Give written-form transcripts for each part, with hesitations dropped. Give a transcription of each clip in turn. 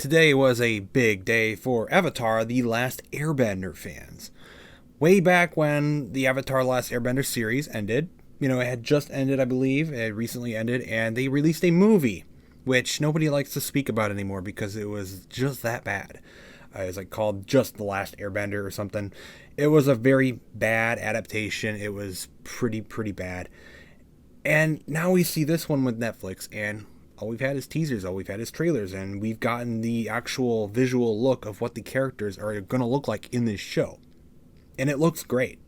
Today was a big day for Avatar: The Last Airbender fans. Way back when the Avatar: The Last Airbender series ended, it had just ended, I believe, it recently ended, and they released a movie, which nobody likes to speak about anymore because it was just that bad. It was called just The Last Airbender or something. It was a very bad adaptation. It was pretty bad. And now we see this one with Netflix, and all we've had is teasers, all we've had is trailers, and we've gotten the actual visual look of what the characters are going to look like in this show. And it looks great.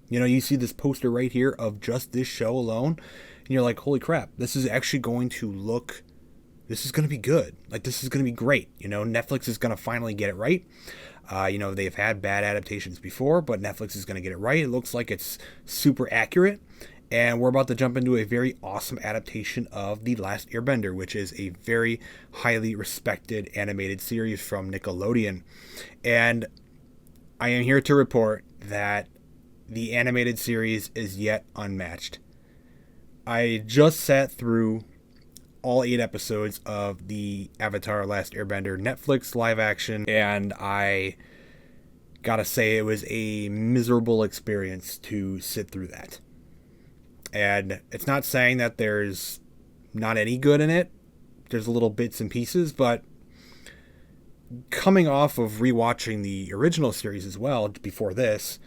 You see this poster right here of just this show alone, and you're like, holy crap, this is actually going to look, this is going to be good. This is going to be great. Netflix is going to finally get it right. They've had bad adaptations before, but Netflix is going to get it right. It looks like it's super accurate. And we're about to jump into a very awesome adaptation of The Last Airbender, which is a very highly respected animated series from Nickelodeon. And I am here to report that the animated series is yet unmatched. I just sat through all 8 episodes of the Avatar: Last Airbender Netflix live action, and I gotta say it was a miserable experience to sit through that. And it's not saying that there's not any good in it. There's little bits and pieces, but coming off of rewatching the original series as well before this,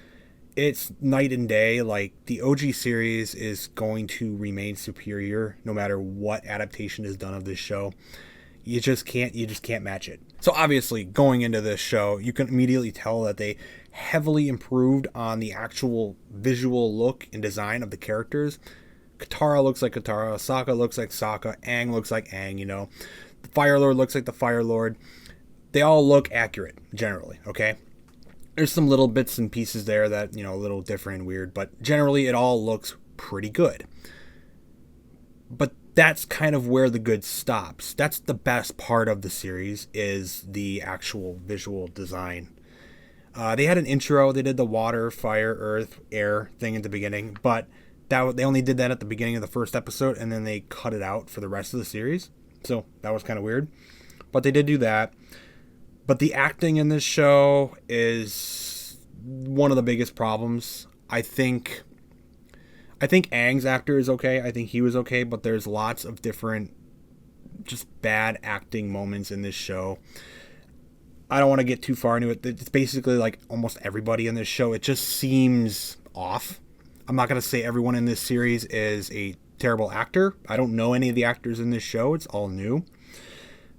it's night and day. The OG series is going to remain superior no matter what adaptation is done of this show. You just can't match it. So obviously, going into this show, you can immediately tell that they heavily improved on the actual visual look and design of the characters. Katara looks like Katara, Sokka looks like Sokka, Aang looks like Aang, The Fire Lord looks like the Fire Lord. They all look accurate, generally, okay? There's some little bits and pieces there that, a little different and weird, but generally it all looks pretty good. But that's kind of where the good stops. That's the best part of the series, is the actual visual design. They had an intro. They did the water, fire, earth, air thing at the beginning, but they only did that at the beginning of the first episode, and then they cut it out for the rest of the series. So that was kind of weird. But they did do that. But the acting in this show is one of the biggest problems. I think Aang's actor is okay. I think he was okay, but there's lots of different just bad acting moments in this show. I don't want to get too far into it. It's basically like almost everybody in this show. It just seems off. I'm not going to say everyone in this series is a terrible actor. I don't know any of the actors in this show. It's all new.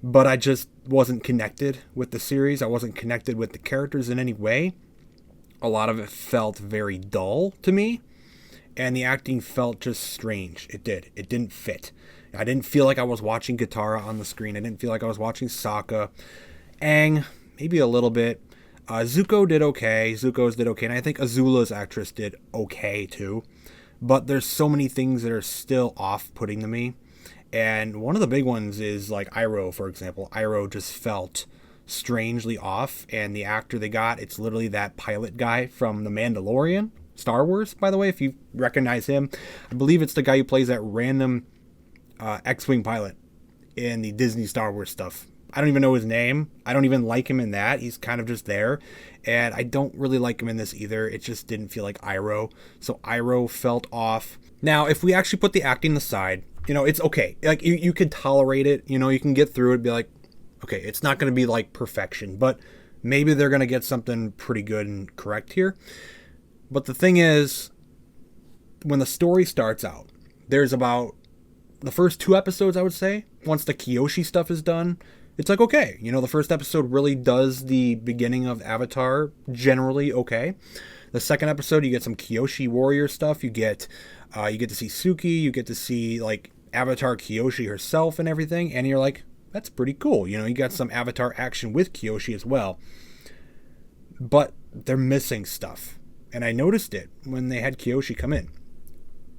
But I just wasn't connected with the series. I wasn't connected with the characters in any way. A lot of it felt very dull to me. And the acting felt just strange. It did. It didn't fit. I didn't feel like I was watching Katara on the screen. I didn't feel like I was watching Sokka. Aang, maybe a little bit. Zuko did okay. And I think Azula's actress did okay too. But there's so many things that are still off-putting to me. And one of the big ones is Iroh, for example. Iroh just felt strangely off. And the actor they got, it's literally that pilot guy from The Mandalorian. Star Wars, by the way, if you recognize him. I believe it's the guy who plays that random X-Wing pilot in the Disney Star Wars stuff. I don't even know his name. I don't even like him in that. He's kind of just there. And I don't really like him in this either. It just didn't feel like Iroh. So Iroh felt off. Now, if we actually put the acting aside, it's okay. You can tolerate it. You can get through it. Be like, okay, it's not going to be like perfection. But maybe they're going to get something pretty good and correct here. But the thing is, when the story starts out, there's about the first 2 episodes, I would say, once the Kyoshi stuff is done, it's okay. The first episode really does the beginning of Avatar generally okay. The second episode, you get some Kyoshi warrior stuff. You get to see Suki. You get to see Avatar Kyoshi herself and everything. And you're like, that's pretty cool. You got some Avatar action with Kyoshi as well. But they're missing stuff. And I noticed it when they had Kyoshi come in.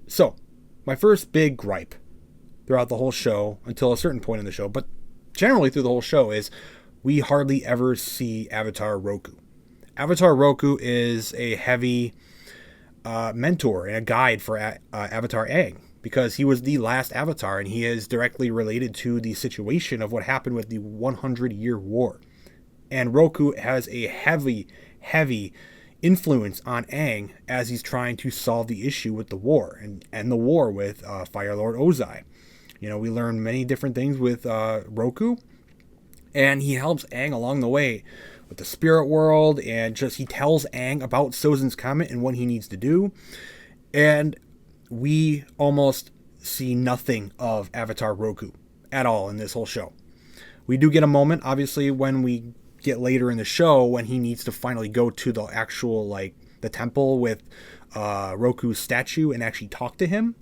So, my first big gripe throughout the whole show, until a certain point in the show, but generally through the whole show, is we hardly ever see Avatar Roku. Avatar Roku is a heavy mentor and a guide for Avatar Aang. because he was the last Avatar, and he is directly related to the situation of what happened with the 100-year war. And Roku has a heavy influence on Aang as he's trying to solve the issue with the war and end the war with Fire Lord Ozai. You know, we learn many different things with Roku, and he helps Aang along the way with the spirit world, and just he tells Aang about Sozin's Comet and what he needs to do. And we almost see nothing of Avatar Roku at all in this whole show. We do get a moment, obviously, when we get later in the show, when he needs to finally go to the actual, like, the temple with Roku's statue and actually talk to him.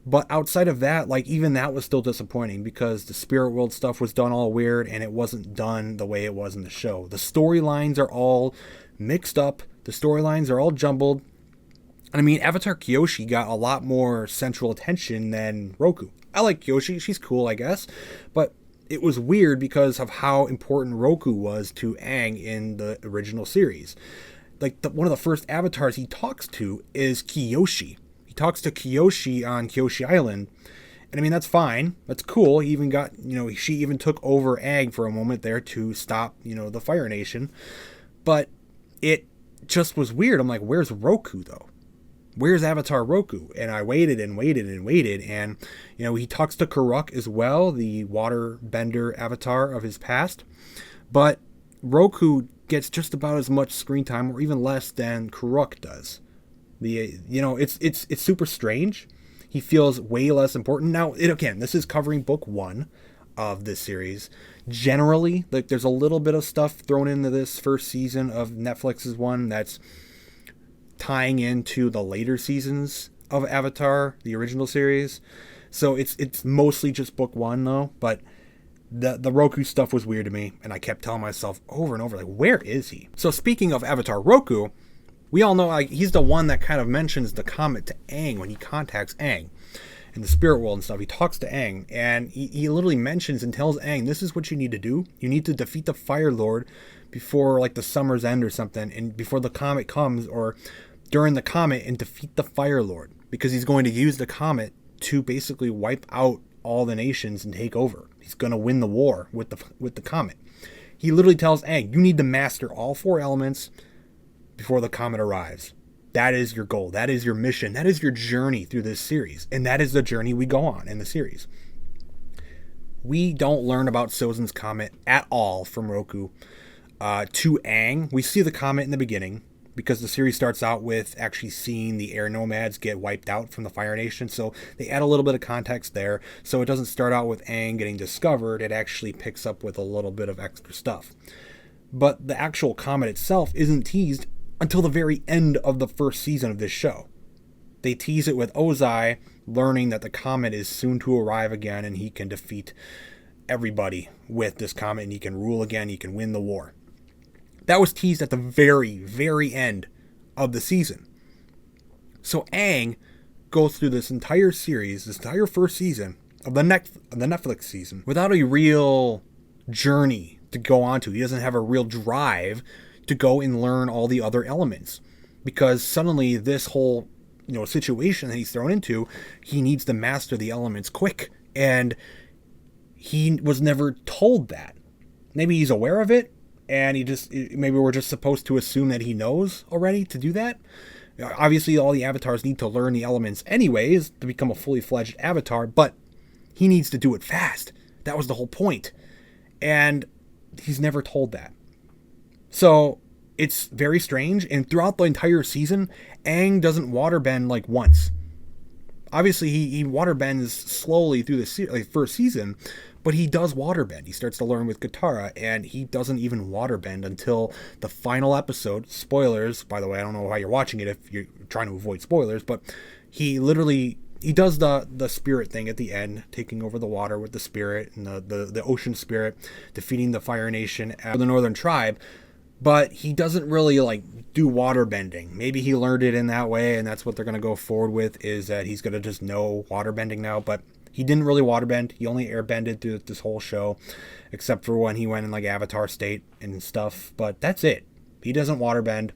But outside of that, like, even that was still disappointing because the spirit world stuff was done all weird and it wasn't done the way it was in the show. The storylines are all mixed up. The storylines are all jumbled. And I mean, Avatar Kyoshi got a lot more central attention than Roku. I like Kyoshi. She's cool, I guess. But it was weird because of how important Roku was to Aang in the original series. Like, one of the first avatars he talks to is Kyoshi. He talks to Kyoshi on Kyoshi Island. And I mean, that's fine. That's cool. He even got, she even took over Aang for a moment there to stop, the Fire Nation. But it just was weird. I'm like, where's Roku, though? Where's Avatar Roku? And I waited and waited and waited. And, he talks to Karuk as well, the water bender avatar of his past. But Roku gets just about as much screen time, or even less, than Karuk does. It's super strange. He feels way less important. Now, again, this is covering book 1 of this series. Generally, like, there's a little bit of stuff thrown into this first season of Netflix's one that's tying into the later seasons of Avatar, the original series. So it's mostly just book 1 though, but the Roku stuff was weird to me, and I kept telling myself over and over, like, where is he? So speaking of Avatar Roku, we all know, like, he's the one that kind of mentions the comet to Aang when he contacts Aang in the spirit world and stuff. He talks to Aang, and he literally mentions and tells Aang, this is what you need to do. You need to defeat the Fire Lord before, like, the summer's end or something, and before the comet comes, or during the comet, and defeat the Fire Lord, because he's going to use the comet to basically wipe out all the nations and take over. He's going to win the war with the comet. He literally tells Aang, you need to master all 4 elements before the comet arrives. That is your goal. That is your mission. That is your journey through this series. And that is the journey we go on in the series. We don't learn about Sozin's Comet at all from Roku to Aang. We see the comet in the beginning, because the series starts out with actually seeing the air nomads get wiped out from the Fire Nation. So they add a little bit of context there. So it doesn't start out with Aang getting discovered. It actually picks up with a little bit of extra stuff. But the actual comet itself isn't teased until the very end of the first season of this show. They tease it with Ozai learning that the comet is soon to arrive again, and he can defeat everybody with this comet, and he can rule again. He can win the war. That was teased at the very, very end of the season. So Aang goes through this entire series, this entire first season of the Netflix season, without a real journey to go on to. He doesn't have a real drive to go and learn all the other elements, because suddenly this whole situation that he's thrown into, he needs to master the elements quick, and he was never told that. Maybe he's aware of it, and maybe we're just supposed to assume that he knows already to do that. Obviously, all the avatars need to learn the elements anyways to become a fully fledged avatar, but he needs to do it fast. That was the whole point. And he's never told that. So it's very strange. And throughout the entire season, Aang doesn't waterbend like once. Obviously, he waterbends slowly through the first season, but he does waterbend. He starts to learn with Katara, and he doesn't even waterbend until the final episode. Spoilers, by the way. I don't know how you're watching it if you're trying to avoid spoilers, but he does the spirit thing at the end, taking over the water with the spirit and the ocean spirit, defeating the Fire Nation and the Northern Tribe. But he doesn't really do water bending. Maybe he learned it in that way, and that's what they're going to go forward with, is that he's going to just know water bending now. But he didn't really waterbend. He only airbended through this whole show, except for when he went in Avatar state and stuff. But that's it. He doesn't waterbend.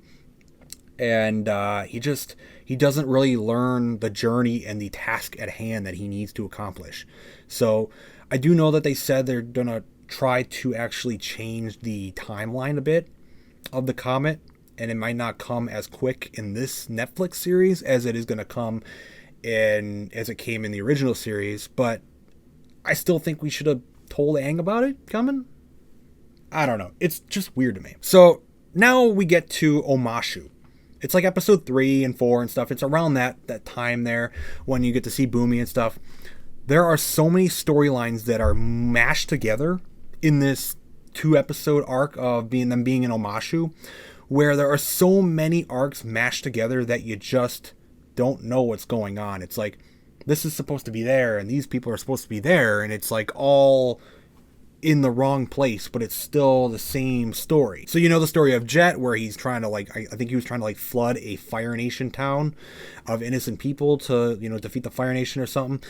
And he he doesn't really learn the journey and the task at hand that he needs to accomplish. So I do know that they said they're going to try to actually change the timeline a bit of the comet, and it might not come as quick in this Netflix series as it is going to come as it came in the original series. But I still think we should have told Aang about it coming. I don't know. It's just weird to me. So now we get to Omashu. It's like episode 3 and 4 and stuff. It's around that time there when you get to see Bumi and stuff. There are so many storylines that are mashed together in this 2-episode arc of them being in Omashu, where there are so many arcs mashed together that you just don't know what's going on. It's like, this is supposed to be there, and these people are supposed to be there, and it's like all in the wrong place, but it's still the same story. So you know the story of Jet, where he's trying to I think he was trying to flood a Fire Nation town of innocent people to, defeat the Fire Nation or something.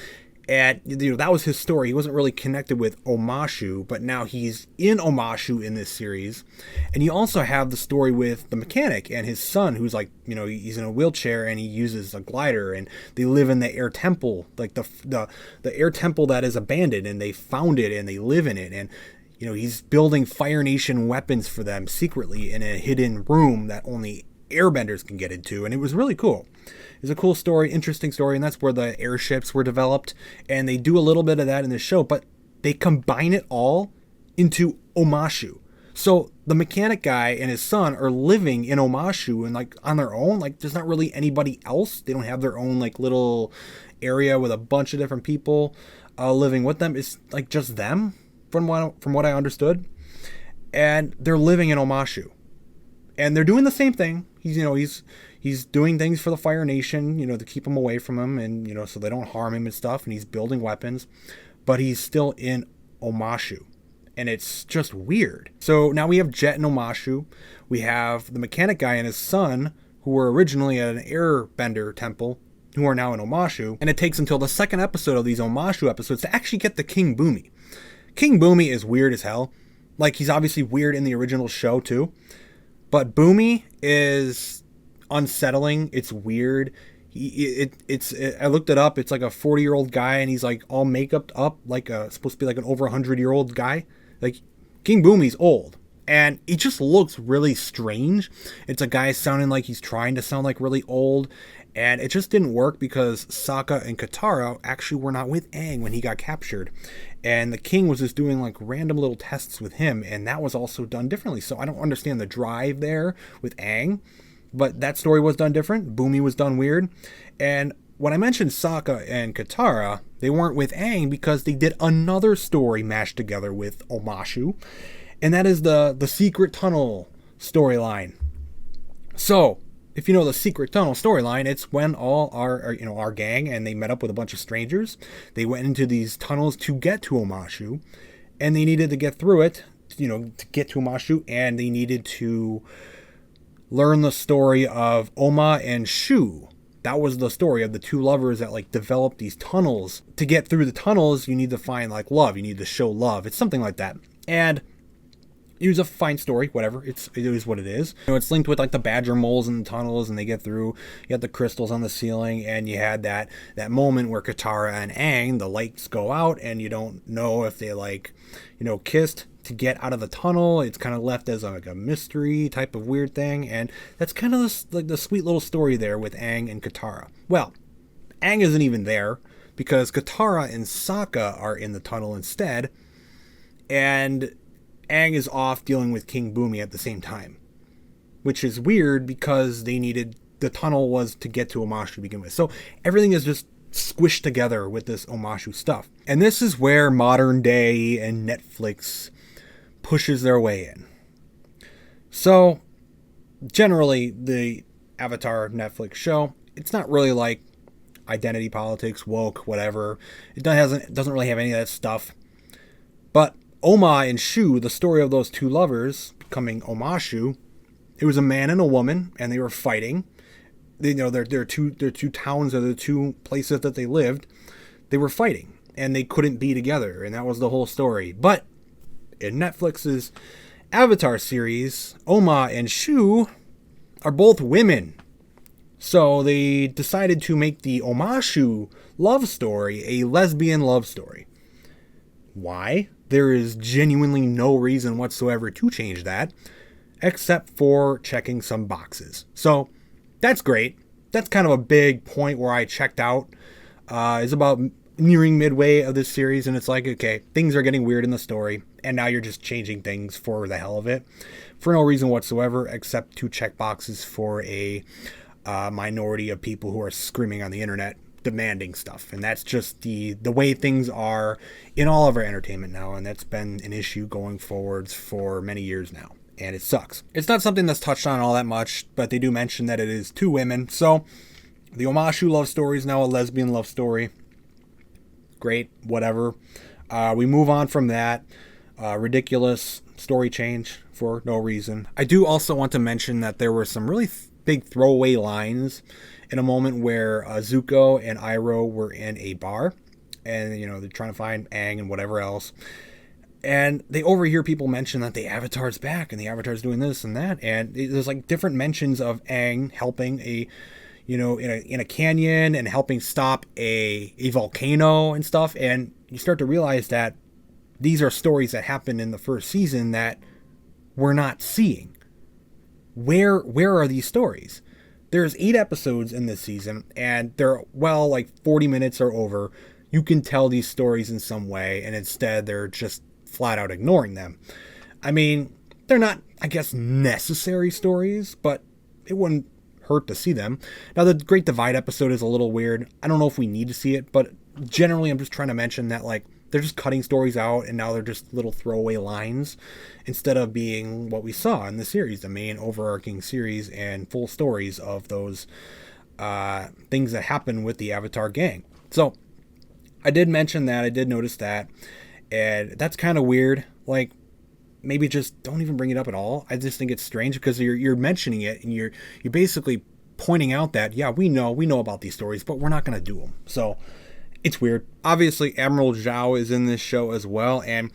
And that was his story. He wasn't really connected with Omashu, but now he's in Omashu in this series. And you also have the story with the mechanic and his son, who's he's in a wheelchair and he uses a glider, and they live in the air temple, like the air temple that is abandoned, and they found it and they live in it. And he's building Fire Nation weapons for them secretly in a hidden room that only airbenders can get into. And it was really cool. It's a cool story, interesting story, and that's where the airships were developed. And they do a little bit of that in the show, but they combine it all into Omashu. So the mechanic guy and his son are living in Omashu and on their own. There's not really anybody else. They don't have their own little area with a bunch of different people living with them. It's just them, from what I understood. And they're living in Omashu. And they're doing the same thing. He's doing things for the Fire Nation, to keep them away from him, and so they don't harm him and stuff. And he's building weapons, but he's still in Omashu, and it's just weird. So now we have Jet in Omashu. We have the mechanic guy and his son, who were originally at an Airbender temple, who are now in Omashu. And it takes until the second episode of these Omashu episodes to actually get to King Bumi. King Bumi is weird as hell. He's obviously weird in the original show too. But Bumi is unsettling. It's weird. I looked it up. It's like a 40-year-old guy, and he's all makeup up, supposed to be an over 100-year-old guy. King Bumi's old, and he just looks really strange. It's a guy sounding like he's trying to sound really old, and it just didn't work because Sokka and Katara actually were not with Aang when he got captured. And the king was just doing random little tests with him, and that was also done differently. So I don't understand the drive there with Aang, but that story was done different. Bumi was done weird. And when I mentioned Sokka and Katara, they weren't with Aang because they did another story mashed together with Omashu, and that is the secret tunnel storyline. So if you know the secret tunnel storyline, it's when all our gang, and they met up with a bunch of strangers. They went into these tunnels to get to Omashu, and they needed to get through it, to get to Omashu, and they needed to learn the story of Oma and Shu. That was the story of the two lovers that developed these tunnels. To get through the tunnels, you need to find love. You need to show love. It's something like that. And it was a fine story, whatever. It is what it is. It's linked with the badger moles in the tunnels, and they get through. You had the crystals on the ceiling, and you had that moment where Katara and Aang, the lights go out, and you don't know if they kissed to get out of the tunnel. It's kind of left as a mystery type of weird thing, and that's kind of the sweet little story there with Aang and Katara. Well, Aang isn't even there because Katara and Sokka are in the tunnel instead, and Aang is off dealing with King Bumi at the same time, which is weird because the tunnel was to get to Omashu to begin with. So everything is just squished together with this Omashu stuff. And this is where modern day and Netflix pushes their way in. So generally the Avatar Netflix show, it's not really identity politics, woke, whatever. It doesn't really have any of that stuff. But Oma and Shu, the story of those two lovers becoming Omashu, it was a man and a woman, and they were fighting. They're two towns, or the two places that they lived. They were fighting, and they couldn't be together, and that was the whole story. But in Netflix's Avatar series, Oma and Shu are both women. So they decided to make the Omashu love story a lesbian love story. Why? There is genuinely no reason whatsoever to change that, except for checking some boxes. So that's great. That's kind of a big point where I checked out. Is about nearing midway of this series, and it's like, okay, things are getting weird in the story, and now you're just changing things for the hell of it, for no reason whatsoever, except to check boxes for a minority of people who are screaming on the internet demanding stuff. And that's just the way things are in all of our entertainment now, and that's been an issue going forwards for many years now, and it sucks. It's not something that's touched on all that much, but they do mention that it is two women. So the Omashu love story is now a lesbian love story. Great, whatever. We move on from that ridiculous story change for no reason. I do also want to mention that there were some really big throwaway lines in a moment where Zuko and Iroh were in a bar, and they're trying to find Aang and whatever else, and they overhear people mention that the Avatar's back and the Avatar's doing this and that, and there's like different mentions of Aang helping in a canyon and helping stop a volcano and stuff, and you start to realize that these are stories that happened in the first season that we're not seeing. Where are these stories? There's 8 episodes in this season, and they're, like 40 minutes or over. You can tell these stories in some way, and instead they're just flat out ignoring them. I mean, they're not, I guess, necessary stories, but it wouldn't hurt to see them. Now, the Great Divide episode is a little weird. I don't know if we need to see it, but generally I'm just trying to mention that, like, they're just cutting stories out, and now they're just little throwaway lines instead of being what we saw in the series, the main overarching series and full stories of those things that happen with the Avatar gang. So I did mention that. I did notice that, and that's kind of weird. Like, maybe just don't even bring it up at all. I just think it's strange because you're mentioning it, and you're basically pointing out that, yeah, we know about these stories, but we're not going to do them. So it's weird. Obviously, Admiral Xiao is in this show as well, and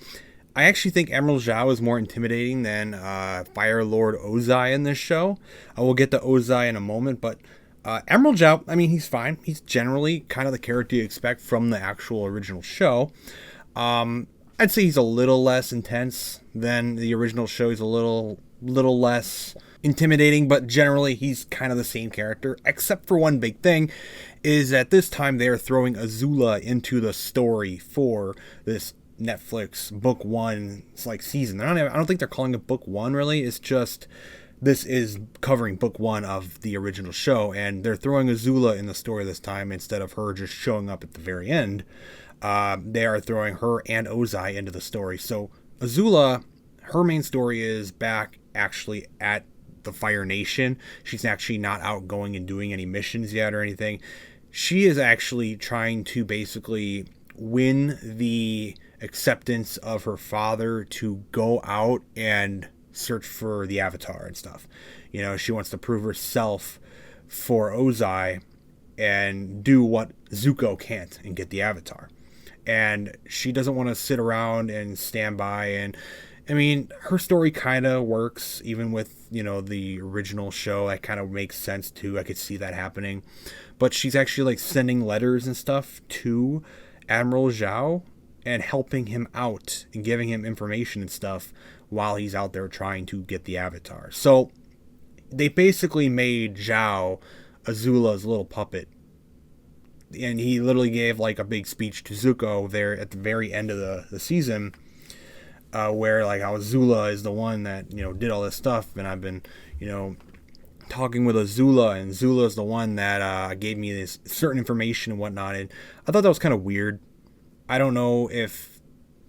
I actually think Admiral Xiao is more intimidating than Fire Lord Ozai in this show. I will get to Ozai in a moment, but Admiral Xiao, I mean, he's fine. He's generally kind of the character you expect from the actual original show. I'd say he's a little less intense than the original show. He's a little less intimidating, but generally he's kind of the same character, except for one big thing, is that this time they're throwing Azula into the story for this Netflix book 1 season. I don't think they're calling it book 1 really. It's just, this is covering book 1 of the original show, and they're throwing Azula in the story this time instead of her just showing up at the very end. They are throwing her and Ozai into the story. So Azula, her main story is back actually at the Fire Nation. She's actually not out going and doing any missions yet or anything. She is actually trying to basically win the acceptance of her father to go out and search for the Avatar and stuff. She wants to prove herself for Ozai and do what Zuko can't and get the Avatar. And she doesn't want to sit around and stand by. And I mean, her story kind of works even with, the original show. That kind of makes sense too. I could see that happening. But she's actually sending letters and stuff to Admiral Xiao and helping him out and giving him information and stuff while he's out there trying to get the Avatar. So they basically made Xiao Azula's little puppet. And he literally gave a big speech to Zuko there at the very end of the season, where how Azula is the one that did all this stuff, and I've been talking with Azula, and Azula is the one that gave me this certain information and whatnot. And I thought that was kind of weird. I don't know if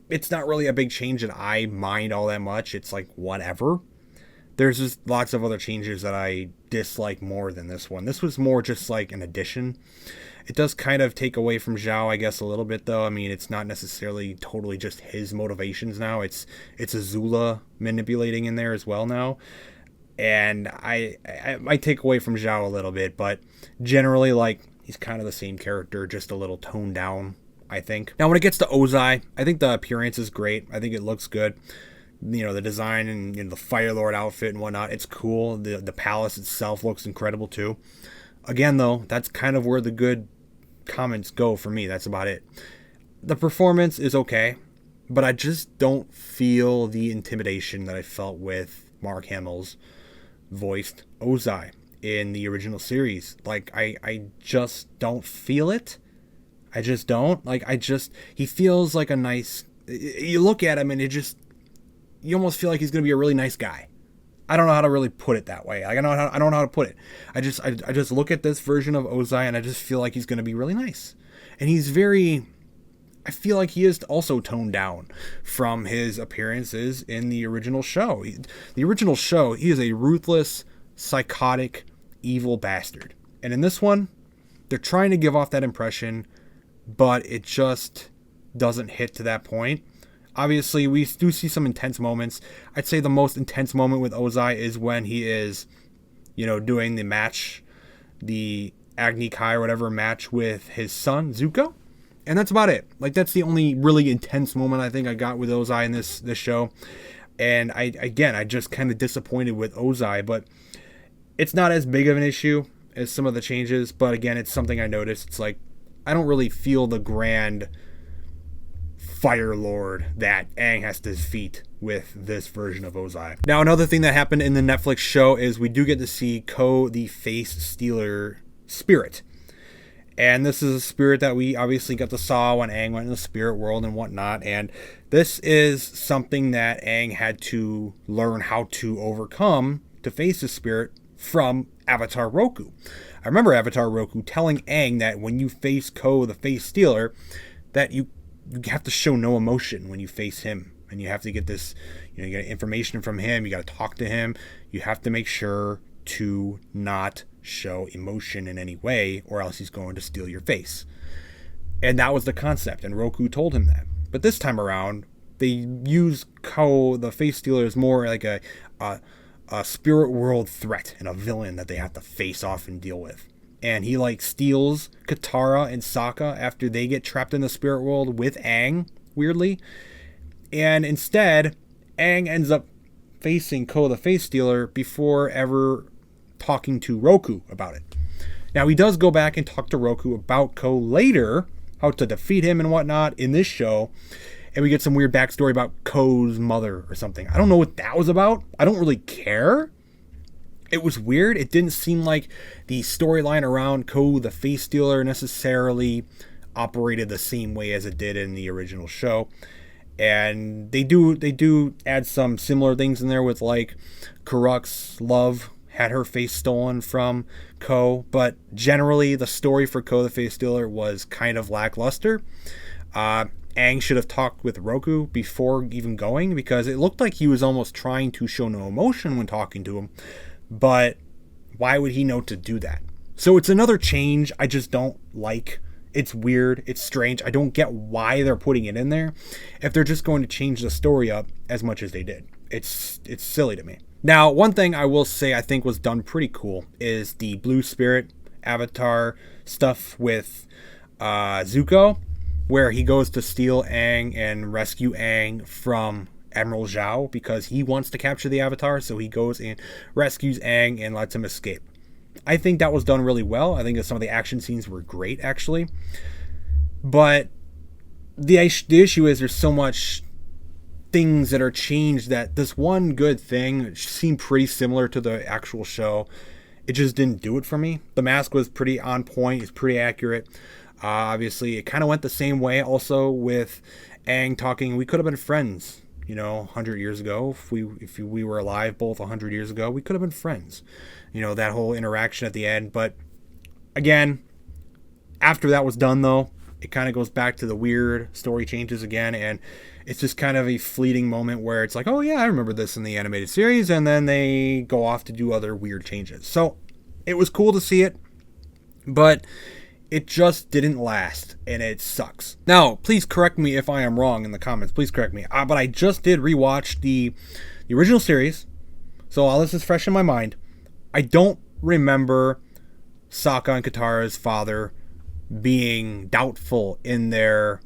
it's not really a big change that I mind all that much. It's whatever. There's just lots of other changes that I dislike more than this one. This was more just an addition. It does kind of take away from Xiao, I guess, a little bit, though. I mean, it's not necessarily totally just his motivations now. It's Azula manipulating in there as well now. And I might take away from Xiao a little bit, but generally, he's kind of the same character, just a little toned down, I think. Now, when it gets to Ozai, I think the appearance is great. I think it looks good. The design and the Fire Lord outfit and whatnot, it's cool. The palace itself looks incredible, too. Again, though, that's kind of where the good comments go for me. That's about it. The performance is okay, but I just don't feel the intimidation that I felt with Mark Hamill's voiced Ozai in the original series. Like, I just don't feel it. I just don't. Like, he feels like a nice, you look at him and you almost feel like he's going to be a really nice guy. I don't know how to really put it that way. Like, I don't know how to put it. I just look at this version of Ozai and I just feel like he's going to be really nice. And I feel like he is also toned down from his appearances in the original show. The original show, he is a ruthless, psychotic, evil bastard. And in this one, they're trying to give off that impression, but it just doesn't hit to that point. Obviously, we do see some intense moments. I'd say the most intense moment with Ozai is when he is, doing the match, the Agni Kai or whatever match with his son, Zuko. And that's about it. Like, that's the only really intense moment I think I got with Ozai in this show. And I just kind of disappointed with Ozai, but it's not as big of an issue as some of the changes. But again, it's something I noticed. It's like, I don't really feel the grand Fire Lord that Aang has to defeat with this version of Ozai. Now, another thing that happened in the Netflix show is we do get to see Ko, the Facestealer spirit. And this is a spirit that we obviously got to saw when Aang went in the spirit world and whatnot. And this is something that Aang had to learn how to overcome to face the spirit from Avatar Roku. I remember Avatar Roku telling Aang that when you face Ko, the Facestealer, that you have to show no emotion when you face him. And you have to get this, you get information from him. You got to talk to him. You have to make sure to not show emotion in any way, or else he's going to steal your face. And that was the concept, and Roku told him that. But this time around, they use Ko, the Facestealer, as more like a spirit world threat and a villain that they have to face off and deal with. And he steals Katara and Sokka after they get trapped in the spirit world with Aang, weirdly. And instead, Aang ends up facing Ko, the Facestealer, before ever talking to Roku about it. Now, he does go back and talk to Roku about Ko later, how to defeat him and whatnot in this show. And we get some weird backstory about Ko's mother or something. I don't know what that was about. I don't really care. It was weird. It didn't seem like the storyline around Ko, the Facestealer, necessarily operated the same way as it did in the original show. And they do add some similar things in there with Karuk's love had her face stolen from Ko, but generally the story for Ko, the Facestealer, was kind of lackluster. Aang should have talked with Roku before even going, because it looked like he was almost trying to show no emotion when talking to him, but why would he know to do that? So it's another change I just don't like. It's weird. It's strange. I don't get why they're putting it in there if they're just going to change the story up as much as they did. It's silly to me. Now, one thing I will say I think was done pretty cool is the Blue Spirit Avatar stuff with Zuko, where he goes to steal Aang and rescue Aang from Admiral Xiao because he wants to capture the Avatar, so he goes and rescues Aang and lets him escape. I think that was done really well. I think that some of the action scenes were great, actually. But the issue is there's so much things that are changed that this one good thing seemed pretty similar to the actual show. It just didn't do it for me. The mask was pretty on point. It's pretty accurate. Obviously, it kind of went the same way also with Aang talking. We could have been friends, 100 years ago. If we were alive both 100 years ago, we could have been friends. That whole interaction at the end. But again, after that was done, though, it kind of goes back to the weird story changes again, and it's just kind of a fleeting moment where it's like, oh yeah, I remember this in the animated series, and then they go off to do other weird changes. So it was cool to see it, but it just didn't last, and it sucks. Now, please correct me if I am wrong in the comments. Please correct me. But I just did rewatch the original series, so all this is fresh in my mind. I don't remember Sokka and Katara's father being doubtful in their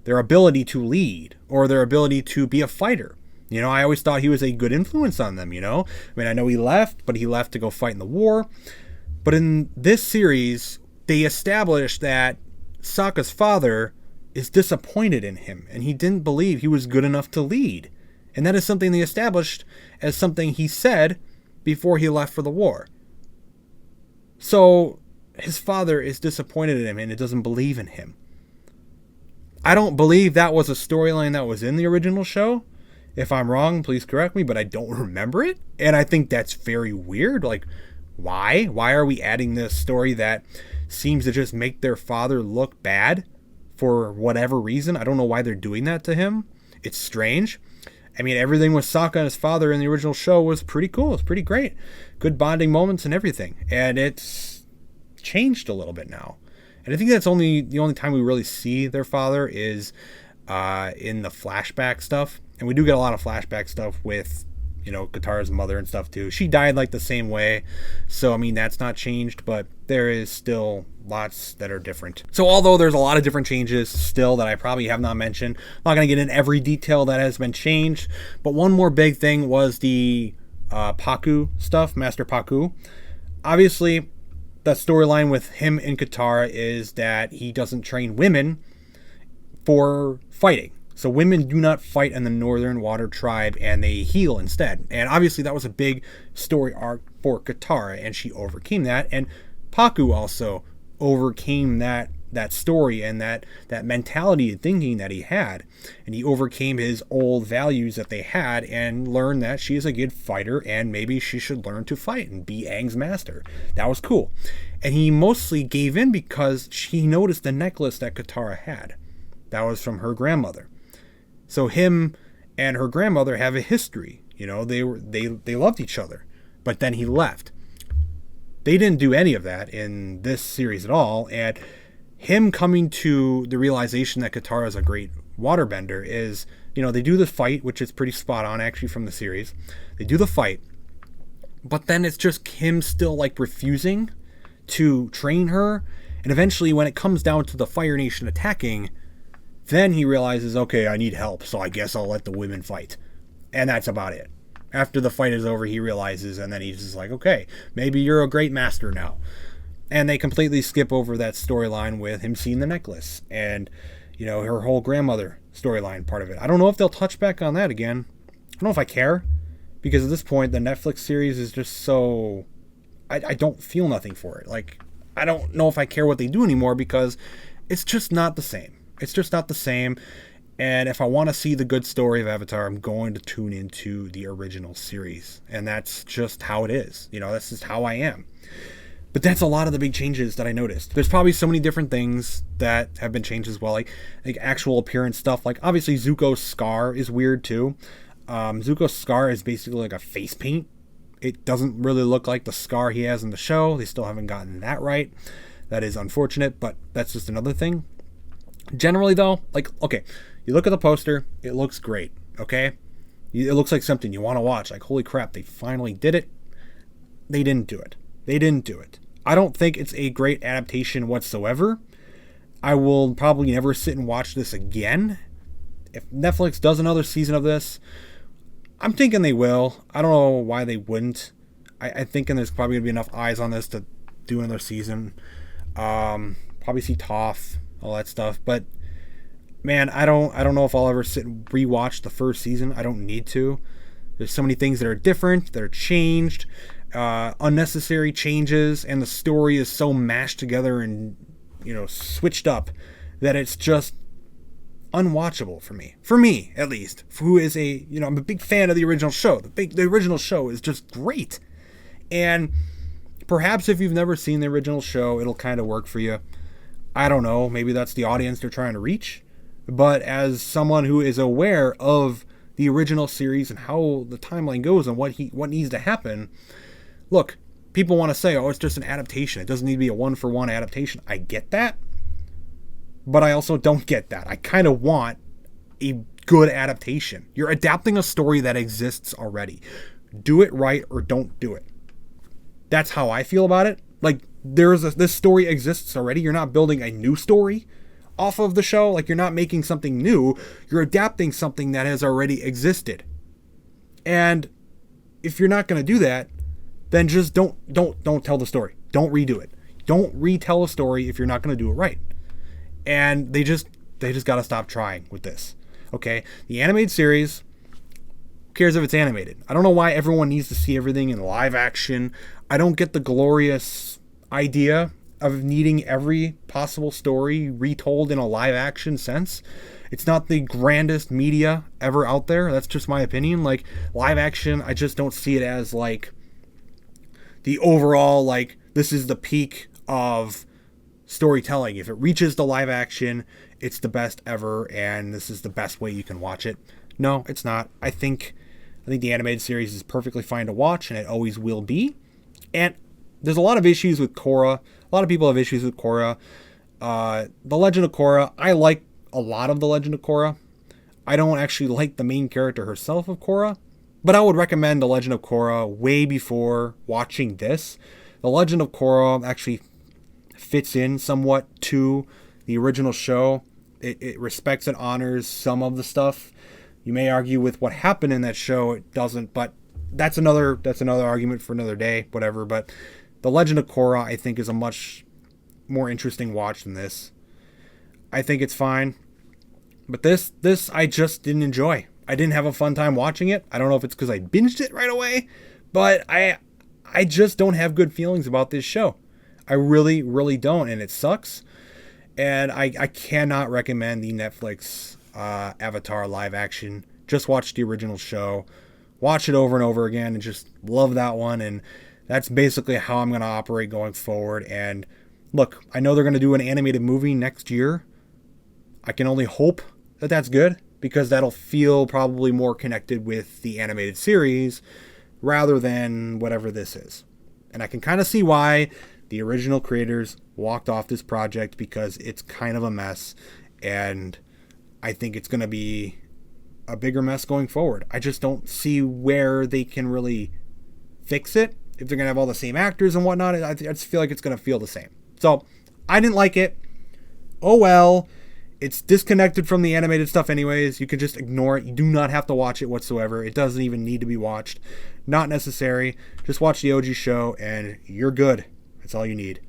ability to lead or their ability to be a fighter. I always thought he was a good influence on them, I mean, I know he left, but he left to go fight in the war. But in this series, they established that Sokka's father is disappointed in him, and he didn't believe he was good enough to lead. And that is something they established as something he said before he left for the war. So his father is disappointed in him and it doesn't believe in him. I don't believe that was a storyline that was in the original show. If I'm wrong, please correct me, but I don't remember it. And I think that's very weird. Like, why? Why are we adding this story that seems to just make their father look bad for whatever reason? I don't know why they're doing that to him. It's strange. I mean, everything with Sokka and his father in the original show was pretty cool. It's pretty great. Good bonding moments and everything. And it's changed a little bit now. And I think that's the only time we really see their father is in the flashback stuff. And we do get a lot of flashback stuff with, Katara's mother and stuff too. She died like the same way. So, I mean, that's not changed, but there is still lots that are different. So although there's a lot of different changes still that I probably have not mentioned, I'm not going to get in every detail that has been changed. But one more big thing was the Paku stuff, Master Paku. Obviously, the storyline with him and Katara is that he doesn't train women for fighting. So women do not fight in the Northern Water Tribe, and they heal instead. And obviously that was a big story arc for Katara, and she overcame that. And Paku also overcame that story and that mentality and thinking that he had. And he overcame his old values that they had and learned that she is a good fighter and maybe she should learn to fight and be Aang's master. That was cool. And he mostly gave in because she noticed the necklace that Katara had. That was from her grandmother. So him and her grandmother have a history. They loved each other. But then he left. They didn't do any of that in this series at all. And him coming to the realization that Katara is a great waterbender is, they do the fight, which is pretty spot on actually from the series. They do the fight. But then it's just him still refusing to train her. And eventually when it comes down to the Fire Nation attacking, then he realizes, okay, I need help, so I guess I'll let the women fight. And that's about it. After the fight is over, he realizes, and then he's just like, okay, maybe you're a great master now. And they completely skip over that storyline with him seeing the necklace and, her whole grandmother storyline part of it. I don't know if they'll touch back on that again. I don't know if I care, because at this point, the Netflix series is just so... I don't feel nothing for it. I don't know if I care what they do anymore, because it's just not the same. It's just not the same. And if I want to see the good story of Avatar, I'm going to tune into the original series. And that's just how it is. That's just how I am. But that's a lot of the big changes that I noticed. There's probably so many different things that have been changed as well. Like actual appearance stuff. Obviously Zuko's scar is weird too. Zuko's scar is basically like a face paint. It doesn't really look like the scar he has in the show. They still haven't gotten that right. That is unfortunate, but that's just another thing. Generally though, okay, you look at the poster, it looks great, okay? It looks like something you want to watch. Holy crap, they finally did it. They didn't do it. I don't think it's a great adaptation whatsoever. I will probably never sit and watch this again. If Netflix does another season of this, I'm thinking they will. I don't know why they wouldn't. I think there's probably going to be enough eyes on this to do another season. Probably see Toph, all that stuff, but man, I don't know if I'll ever sit and rewatch the first season. I don't need to. There's so many things that are different, that are changed, unnecessary changes, and the story is so mashed together and switched up that it's just unwatchable for me. For me, at least, who is I'm a big fan of the original show. The original show is just great, and perhaps if you've never seen the original show, it'll kind of work for you. I don't know, maybe that's the audience they're trying to reach. But as someone who is aware of the original series and how the timeline goes and what needs to happen, look, people want to say, oh, it's just an adaptation. It doesn't need to be a one-for-one adaptation. I get that, but I also don't get that. I kind of want a good adaptation. You're adapting a story that exists already. Do it right or don't do it. That's how I feel about it. This story exists already. You're not building a new story off of the show. You're not making something new. You're adapting something that has already existed. And if you're not going to do that, then just don't tell the story. Don't redo it. Don't retell a story if you're not going to do it right. And they just got to stop trying with this. Okay? The animated series, who cares if it's animated? I don't know why everyone needs to see everything in live action. I don't get the glorious idea of needing every possible story retold in a live action sense. It's not the grandest media ever out there. That's just my opinion. Like, live action, I just don't see it as like the overall, like, this is the peak of storytelling. If it reaches the live action, it's the best ever, and this is the best way you can watch it. No, it's not. I think the animated series is perfectly fine to watch, and it always will be. And there's a lot of issues with Korra. A lot of people have issues with Korra. The Legend of Korra, I like a lot of The Legend of Korra. I don't actually like the main character herself of Korra, but I would recommend The Legend of Korra way before watching this. The Legend of Korra actually fits in somewhat to the original show. It respects and honors some of the stuff. You may argue with what happened in that show, it doesn't, but that's another argument for another day, whatever. But The Legend of Korra, I think, is a much more interesting watch than this. I think it's fine. But this I just didn't enjoy. I didn't have a fun time watching it. I don't know if it's because I binged it right away, but I just don't have good feelings about this show. I really, really don't, and it sucks. And I cannot recommend the Netflix Avatar live action. Just watch the original show. Watch it over and over again and just love that one. And that's basically how I'm going to operate going forward. And look, I know they're going to do an animated movie next year. I can only hope that that's good, because that'll feel probably more connected with the animated series rather than whatever this is. And I can kind of see why the original creators walked off this project, because it's kind of a mess, and I think it's going to be a bigger mess going forward. I just don't see where they can really fix it. If they're going to have all the same actors and whatnot, I just feel like it's going to feel the same. So I didn't like it. Oh well. It's disconnected from the animated stuff anyways. You can just ignore it. You do not have to watch it whatsoever. It doesn't even need to be watched. Not necessary. Just watch the OG show and you're good. That's all you need.